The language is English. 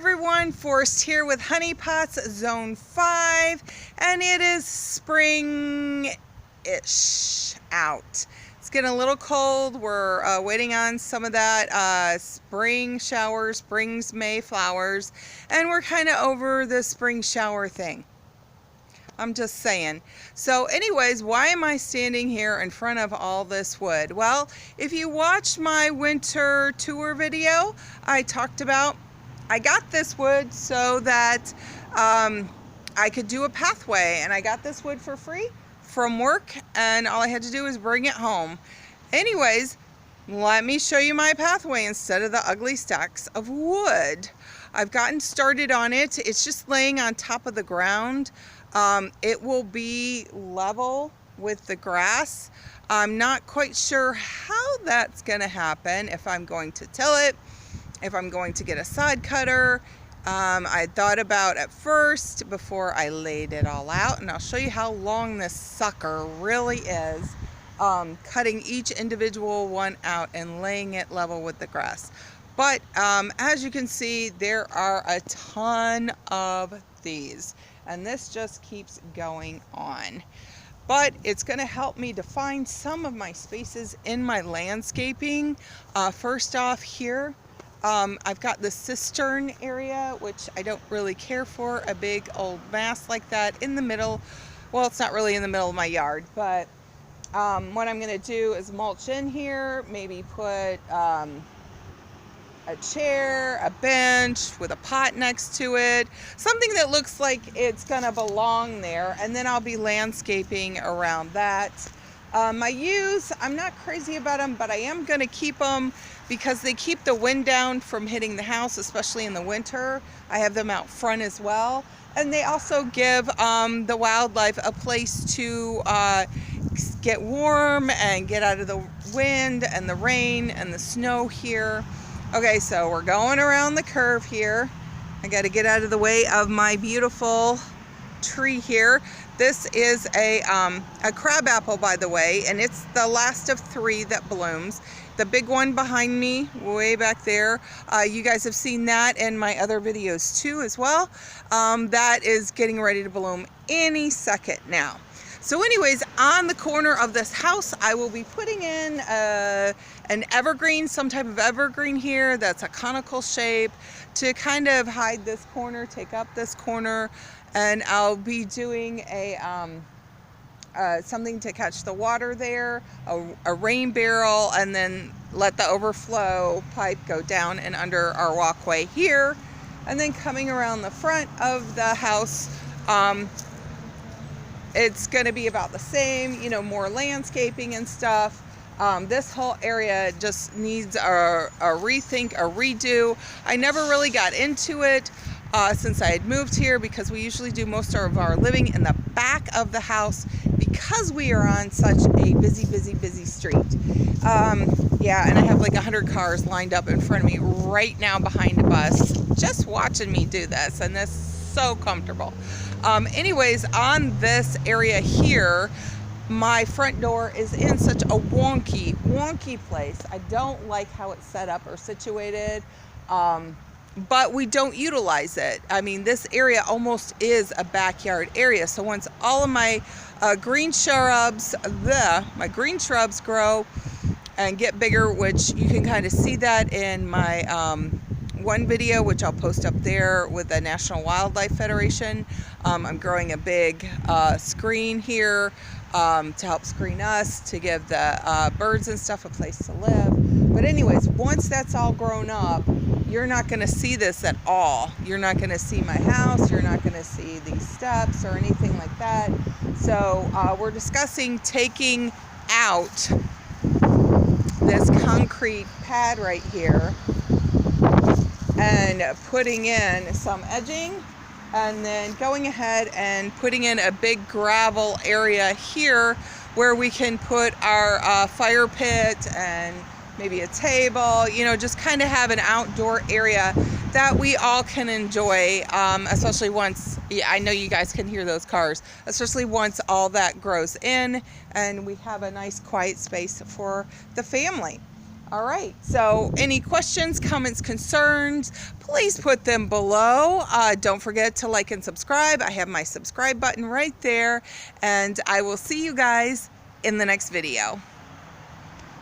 everyone, Forrest here with Honey Pots Zone 5, and it is spring-ish out. It's getting a little cold. We're waiting on some of that spring showers brings May flowers, and we're kind of over the spring shower thing. I'm just saying. So anyways, why am I standing here in front of all this wood? Well, if you watched my winter tour video, I talked about I got this wood so that I could do a pathway, and I got this wood for free from work, and all I had to do was bring it home. Anyways, let me show you my pathway instead of the ugly stacks of wood. I've gotten started on it. It's just laying on top of the ground. It will be level with the grass. I'm not quite sure how that's going to happen, if I'm going to till it, if I'm going to get a sod cutter. I thought about at first before I laid it all out, and I'll show you how long this sucker really is, cutting each individual one out and laying it level with the grass. But as you can see, there are a ton of these, and this just keeps going on. But it's going to help me define some of my spaces in my landscaping. First off here, I've got the cistern area, which I don't really care for, a big old mass like that in the middle. Well, it's not really in the middle of my yard, but what I'm going to do is mulch in here, maybe put a chair, a bench with a pot next to it, something that looks like it's going to belong there, and then I'll be landscaping around that. My yews, I'm not crazy about them, but I am going to keep them because they keep the wind down from hitting the house, especially in the winter. I have them out front as well, and they also give the wildlife a place to get warm and get out of the wind and the rain and the snow here. Okay, so we're going around the curve here. I got to get out of the way of my beautiful tree here. This is a crabapple, by the way, and it's the last of 3 that blooms. The big one behind me, way back there, you guys have seen that in my other videos too as well. That is getting ready to bloom any second now. So anyways, on the corner of this house, I will be putting in an evergreen, some type of evergreen here that's a conical shape to kind of hide this corner, take up this corner, and I'll be doing a something to catch the water there, a rain barrel, and then let the overflow pipe go down and under our walkway here. And then coming around the front of the house, it's going to be about the same, you know, more landscaping and stuff. This whole area just needs a rethink, a redo. I never really got into it since I had moved here, because we usually do most of our living in the back of the house because we are on such a busy street. Yeah, and I have like 100 cars lined up in front of me right now behind a bus just watching me do this, and this is so comfortable. Anyways, on this area here, my front door is in such a wonky place. I don't like how it's set up or situated, but we don't utilize it. I mean, this area almost is a backyard area. So once all of my green shrubs grow and get bigger, which you can kind of see that in my one video, which I'll post up there with the National Wildlife Federation. I'm growing a big screen here to help screen us, to give the birds and stuff a place to live. But anyways, once that's all grown up, you're not going to see this at all. You're not going to see my house. You're not going to see these steps or anything like that. So we're discussing taking out this concrete pad right here and putting in some edging, and then going ahead and putting in a big gravel area here where we can put our fire pit and maybe a table, you know, just kind of have an outdoor area that we all can enjoy, especially once, yeah, I know you guys can hear those cars, especially once all that grows in and we have a nice quiet space for the family. All right, so any questions, comments, concerns, please put them below. Don't forget to like and subscribe. I have my subscribe button right there, and I will see you guys in the next video.